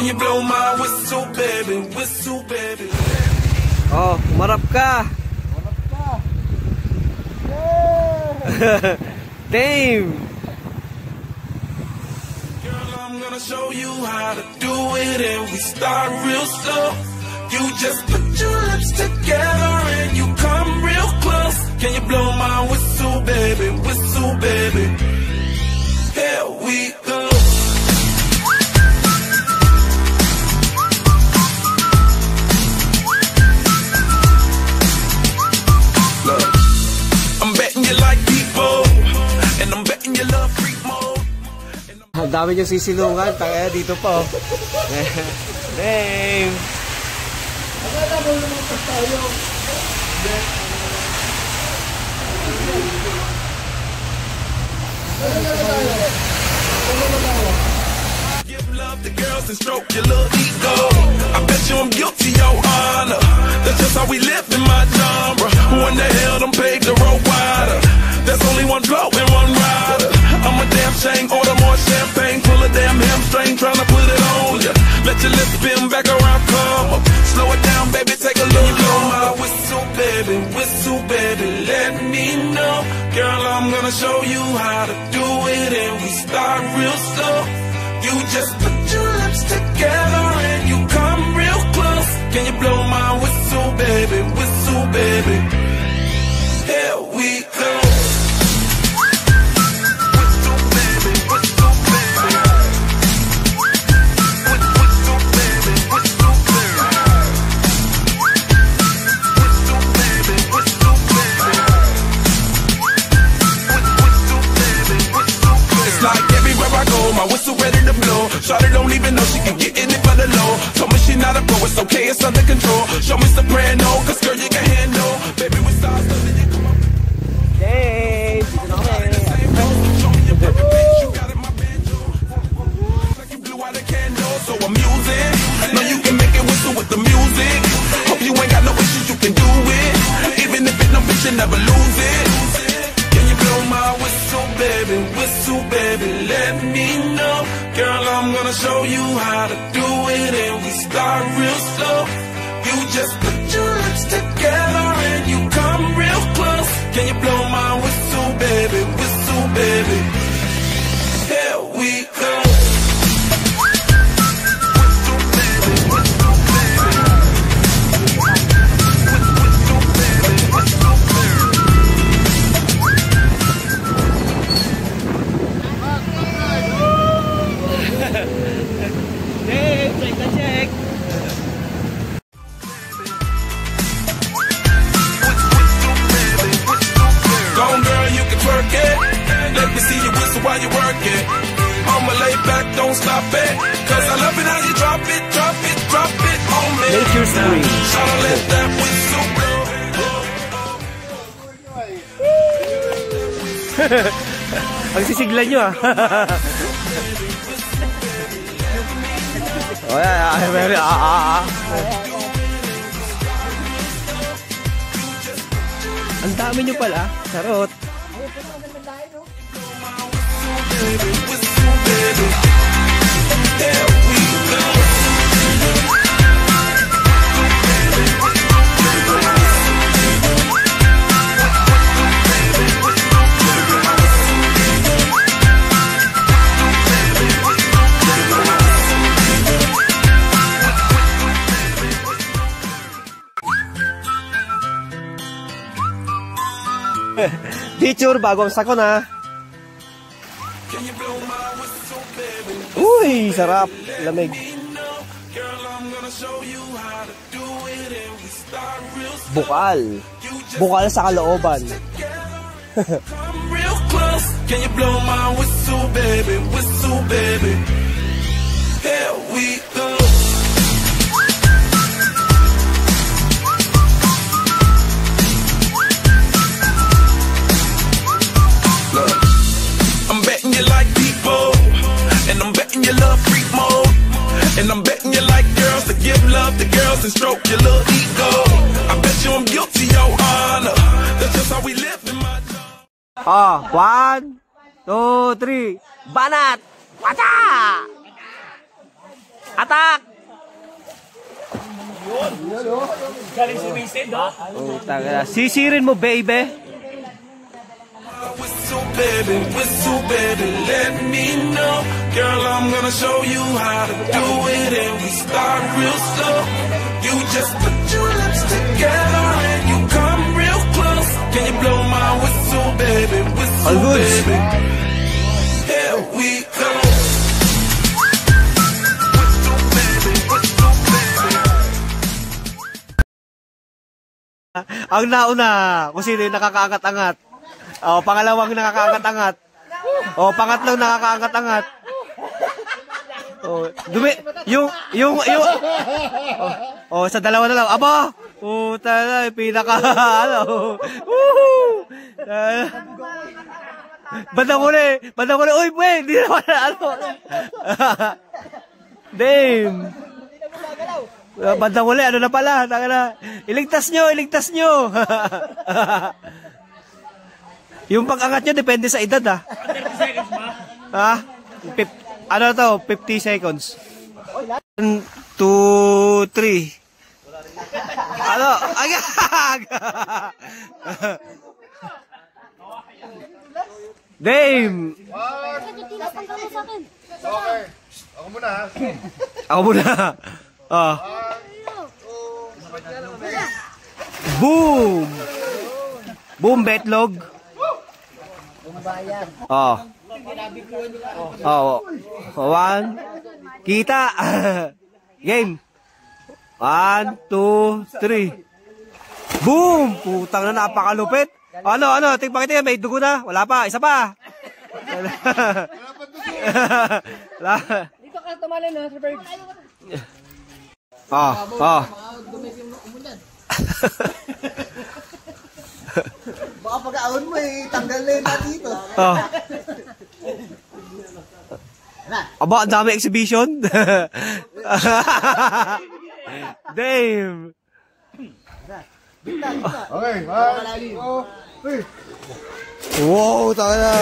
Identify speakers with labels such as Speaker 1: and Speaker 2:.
Speaker 1: Can you blow my whistle, baby? Whistle, baby.
Speaker 2: Oh, umarap ka.
Speaker 3: Umarap ka.
Speaker 2: Damn.
Speaker 1: Girl, I'm gonna show you how to do it, and we start real slow. You just put your lips together and you come real close. Can you blow my whistle, baby? Whistle, baby. Here we go. Look, I'm betting you like people, and I'm betting you love freak mode.
Speaker 2: Ang dami niyong sisilungan, kaya dito po. Damn.
Speaker 3: Akala mo naman pa tayo.
Speaker 1: Give love to girls and stroke your little ego. I bet you I'm guilty, your honor. That's just how we live in my genre. Who in the hell done paved the road wider? There's only one blow and one rider. I'm a damn shame, order more champagne, pull a damn hamstring, tryna put it on ya. Let your lips spin back around, come up. Slow it down, baby, take a look. Blow my whistle, baby, let me know. Girl, I'm gonna show you how to do it, and we start real slow. You just put your lips together and you come real close. Can you blow my whistle, baby? Whistle, baby. Here we go. My whistle ready to blow. Shawty don't even know she can get in it for the low. Told me she not a pro, it's okay, it's under control. Show me soprano, cause girl you can handle. Baby we start something, you come up.
Speaker 2: Hey,
Speaker 1: Show me your perfect pitch, you got it my banjo. Like you blew out a candle, so I'm using. Know you can make it whistle with the music. Hope you ain't got no issues, you can do it. Even if it's no bitch, you never lose it. Can you blow my whistle, baby, let me know. Girl, I'm gonna show you how to do it, and we start real slow. You just put your lips together and you come real close. Can you blow my whistle, baby, here we go.
Speaker 2: check.
Speaker 1: Go on, girl, you can twerk it. Let me see you whistle while you work it. I'ma lay back, don't stop it. Cause I love it how you drop it, drop it, drop it on me.
Speaker 2: Make your scream.
Speaker 1: Shout let that whistle blow.
Speaker 2: Ang sisiglan nyo ah. Oh yeah, Ang dami nyo pala. Charot. Picture bago ang sako na. Uy, sarap. Lamig. Bukal. Bukal sa kalooban.
Speaker 1: Can you blow my whistle, baby? Whistle, baby. Here we go. Look, I'm betting you like people, and I'm betting you love freak mode, and I'm betting you like girls to give love to girls and stroke your little ego. I bet you I'm guilty, your honor. That's just how we live in my job.
Speaker 2: Oh, 1, 2, 3. Banat! Wacha! Attack!
Speaker 4: Galing sumisid, no?
Speaker 2: Oh, taga. Sisirin mo, baby.
Speaker 1: Whistle, baby, let me know. Girl, I'm gonna show you how to do it, and we start real slow. You just put your lips together and you come real close. Can you blow my whistle, baby? Whistle, baby. Here we go. Whistle, baby, whistle, baby.
Speaker 2: Ang nauna, kung sino yung nakakaangat-angat. Oh, pangalawang nakakaangat-angat. Oh, pangatlong nakakaangat-angat. Oh, oh, sa dalawa na lang. Aba! Oh, tala, pinaka, ano. Woohoo! Bandang huli. Uy, boy, hindi naman, ano. Damn. Bandang huli, ano na pala. Iligtas nyo. Yung pag-angat nyo, depende sa edad, ha?
Speaker 4: 30 seconds ba?
Speaker 2: Ha? Ano to? 50 seconds. 1, 2, 3. Ano? Agag! Dame!
Speaker 3: Okay. Ako muna ha.
Speaker 2: Ako muna. Oh. Boom! Boom, betlog. Oh. Oh. 1. Kita. Game. 1, 2, 3. Boom! Putang na, napakalupit. Ano? Tingnan, may dugo na. Wala pa. Isa pa.
Speaker 4: Dito ka tumali na, Sir Bird.
Speaker 2: Oh.
Speaker 3: Baka pag-aon mo tanggal na yun dito.
Speaker 2: Oh. Aba, ang dami exhibition. Damn.
Speaker 3: Okay, 1, 2, 3.
Speaker 2: Wow, taka na.